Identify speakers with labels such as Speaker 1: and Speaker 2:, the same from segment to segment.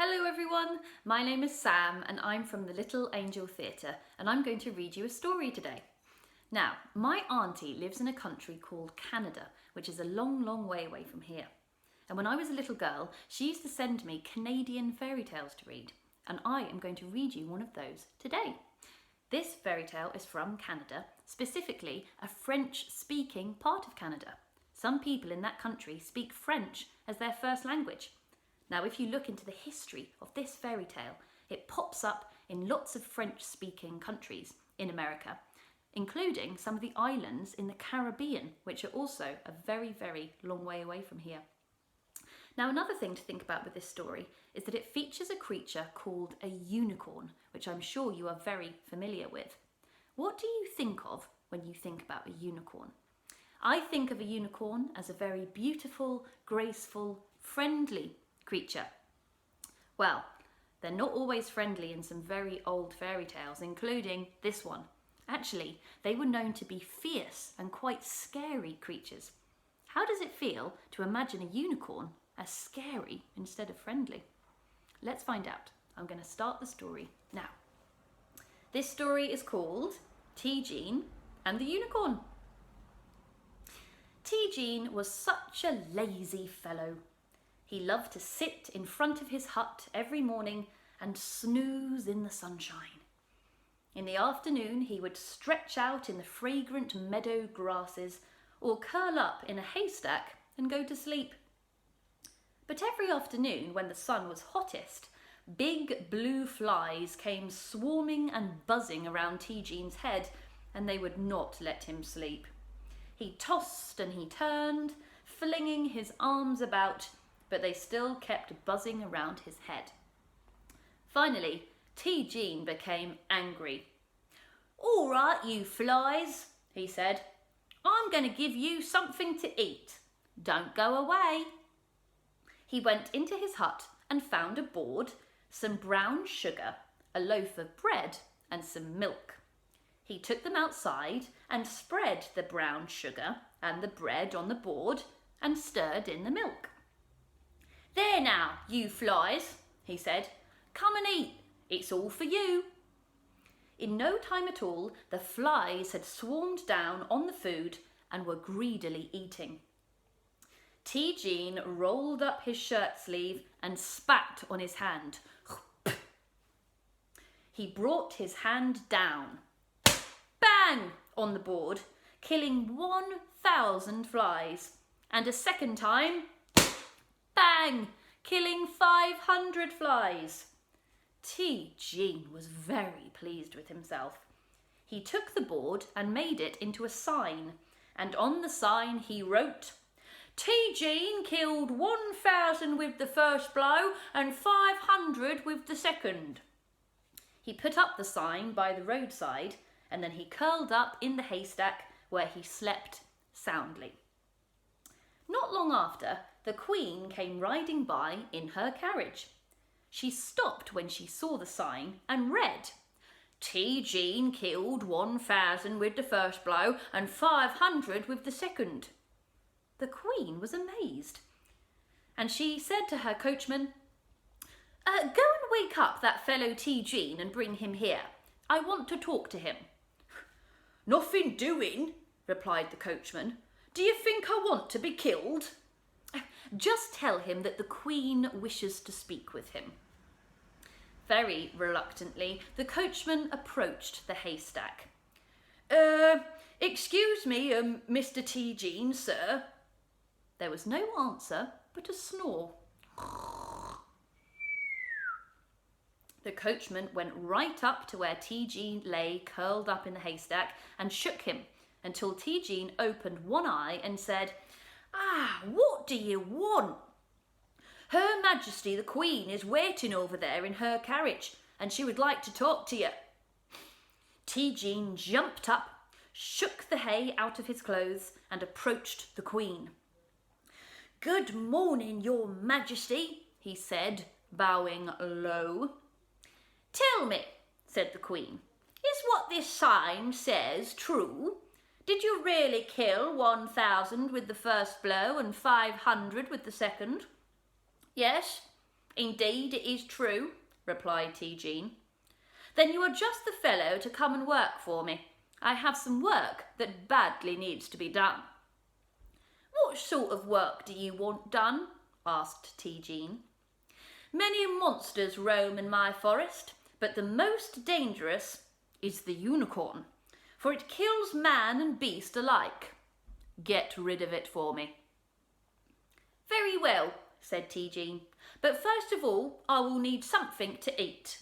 Speaker 1: Hello everyone, my name is Sam and I'm from the Little Angel Theatre and I'm going to read you a story today. Now, my auntie lives in a country called Canada, which is a long way away from here. And when I was a little girl, she used to send me Canadian fairy tales to read, and I am going to read you one of those today. This fairy tale is from Canada, specifically a French-speaking part of Canada. Some people in that country speak French as their first language. Now, if you look into the history of this fairy tale, it pops up in lots of French-speaking countries in America, including some of the islands in the Caribbean, which are also a very long way away from here. Now, another thing to think about with this story is that it features a creature called a unicorn, which I'm sure you are very familiar with. What do you think of when you think about a unicorn? I think of a unicorn as a very beautiful, graceful, friendly creature. Well, they're not always friendly in some very old fairy tales, including this one. Actually, they were known to be fierce and quite scary creatures. How does it feel to imagine a unicorn as scary instead of friendly? Let's find out. I'm going to start the story now. This story is called TiJean and the Unicorn. TiJean was such a lazy fellow. He loved to sit in front of his hut every morning and snooze in the sunshine. In the afternoon, he would stretch out in the fragrant meadow grasses or curl up in a haystack and go to sleep. But every afternoon, when the sun was hottest, big blue flies came swarming and buzzing around TiJean's head, and they would not let him sleep. He tossed and he turned, flinging his arms about, but they still kept buzzing around his head. Finally, TiJean became angry. "All right, you flies," he said. "I'm going to give you something to eat. Don't go away." He went into his hut and found a board, some brown sugar, a loaf of bread, and some milk. He took them outside and spread the brown sugar and the bread on the board and stirred in the milk. "There now, you flies," he said. "Come and eat. It's all for you." In no time at all, the flies had swarmed down on the food and were greedily eating. TiJean rolled up his shirt sleeve and spat on his hand. He brought his hand down. Bang! On the board, killing 1,000 flies. And a second time, bang! Killing 500 flies. TiJean was very pleased with himself. He took the board and made it into a sign, and on the sign he wrote, "TiJean killed 1,000 with the first blow and 500 with the second." He put up the sign by the roadside, and then he curled up in the haystack where he slept soundly. Not long after, the Queen came riding by in her carriage. She stopped when she saw the sign and read, "TiJean killed 1,000 with the first blow and 500 with the second." The Queen was amazed, and she said to her coachman, "Go and wake up that fellow TiJean and bring him here. I want to talk to him." "Nothing doing," replied the coachman. "Do you think I want to be killed?" "Just tell him that the Queen wishes to speak with him." Very reluctantly, the coachman approached the haystack. Excuse me, Mr. TiJean, sir." There was no answer but a snore. The coachman went right up to where TiJean lay curled up in the haystack and shook him until TiJean opened one eye and said, "What do you want?" "Her Majesty the Queen is waiting over there in her carriage and she would like to talk to you." TiJean jumped up, shook the hay out of his clothes and approached the Queen. "Good morning, Your Majesty," he said, bowing low. "Tell me," said the Queen, "is what this sign says true? Did you really kill 1,000 with the first blow and 500 with the second?" "Yes, Indeed, it is true, replied TiJean. Then you are just the fellow to come and work for me. I have some work that badly needs to be done. What sort of work do you want done? Asked TiJean. Many monsters roam in my forest, but the most dangerous is the unicorn, for it kills man and beast alike. Get rid of it for me. Very well, said TiJean, but first of all I will need something to eat.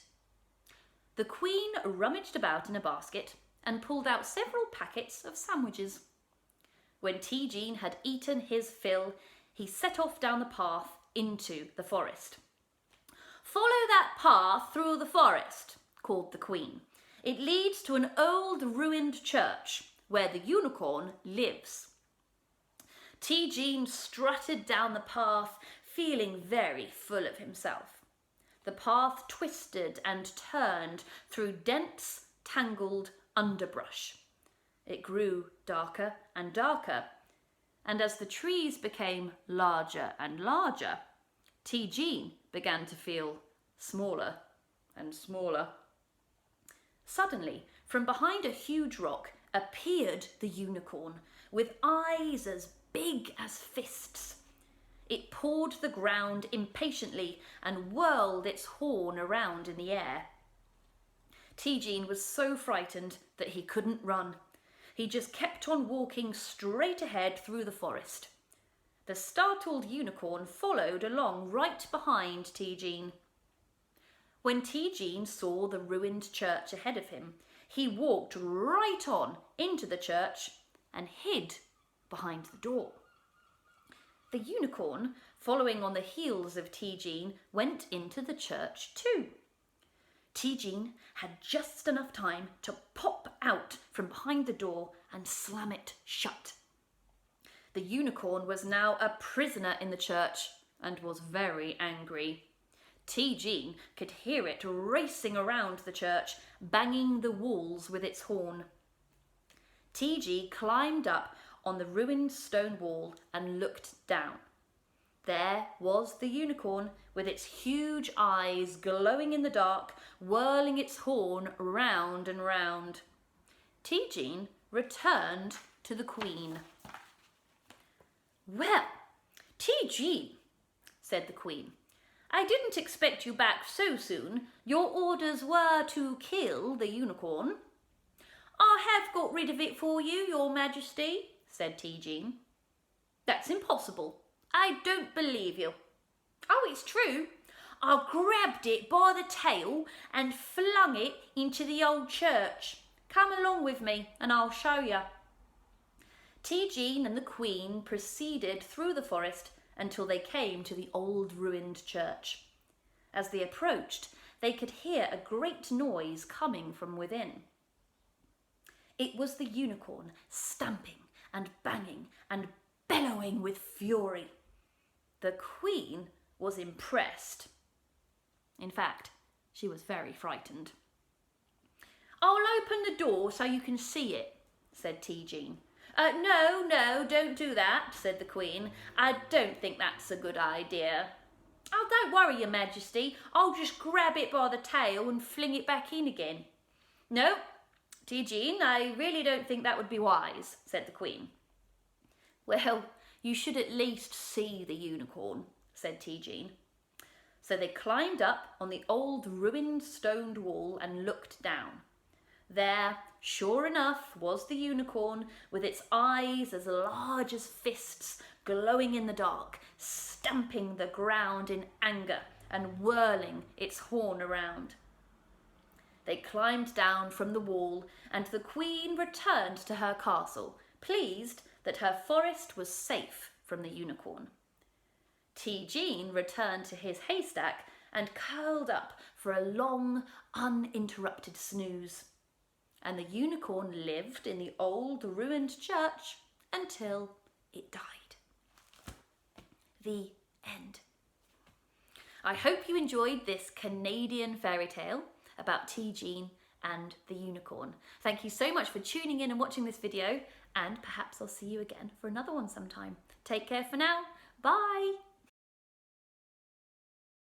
Speaker 1: The Queen rummaged about in a basket and pulled out several packets of sandwiches. When TiJean had eaten his fill, he set off down the path into the forest. Follow that path through the forest, called the Queen. It leads to an old ruined church where the unicorn lives. TiJean strutted down the path, feeling very full of himself. The path twisted and turned through dense, tangled underbrush. It grew darker and darker, and as the trees became larger and larger, TiJean began to feel smaller and smaller. Suddenly, from behind a huge rock appeared the unicorn, with eyes as big as fists. It pawed the ground impatiently and whirled its horn around in the air. TiJean was so frightened that he couldn't run. He just kept on walking straight ahead through the forest. The startled unicorn followed along right behind TiJean. When TiJean saw the ruined church ahead of him, he walked right on into the church and hid behind the door. The unicorn, following on the heels of TiJean, went into the church too. TiJean had just enough time to pop out from behind the door and slam it shut. The unicorn was now a prisoner in the church and was very angry. TiJean could hear it racing around the church, banging the walls with its horn. TiJean climbed up on the ruined stone wall and looked down. There was the unicorn with its huge eyes glowing in the dark, whirling its horn round and round. TiJean returned to the Queen. Well, TiJean, said the Queen, I didn't expect you back so soon. Your orders were to kill the unicorn. I have got rid of it for you, Your Majesty, said TiJean. That's impossible. I don't believe you. Oh, it's true. I grabbed it by the tail and flung it into the old church. Come along with me and I'll show you. TiJean and the Queen proceeded through the forest until they came to the old ruined church. As they approached, they could hear a great noise coming from within. It was the unicorn stamping and banging and bellowing with fury. The Queen was impressed. In fact, she was very frightened. I'll open the door so you can see it, said TiJean. No, don't do that, said the Queen. I don't think that's a good idea. Oh, don't worry, Your Majesty. I'll just grab it by the tail and fling it back in again. No, TiJean, I really don't think that would be wise, said the Queen. Well, you should at least see the unicorn, said TiJean. So they climbed up on the old ruined stoned wall and looked down. There, sure enough, was the unicorn with its eyes as large as fists, glowing in the dark, stamping the ground in anger and whirling its horn around. They climbed down from the wall and the Queen returned to her castle, pleased that her forest was safe from the unicorn. TiJean returned to his haystack and curled up for a long, uninterrupted snooze. And the unicorn lived in the old ruined church until it died. The end. I hope you enjoyed this Canadian fairy tale about TiJean and the unicorn. Thank you so much for tuning in and watching this video, and perhaps I'll see you again for another one sometime. Take care for now. Bye.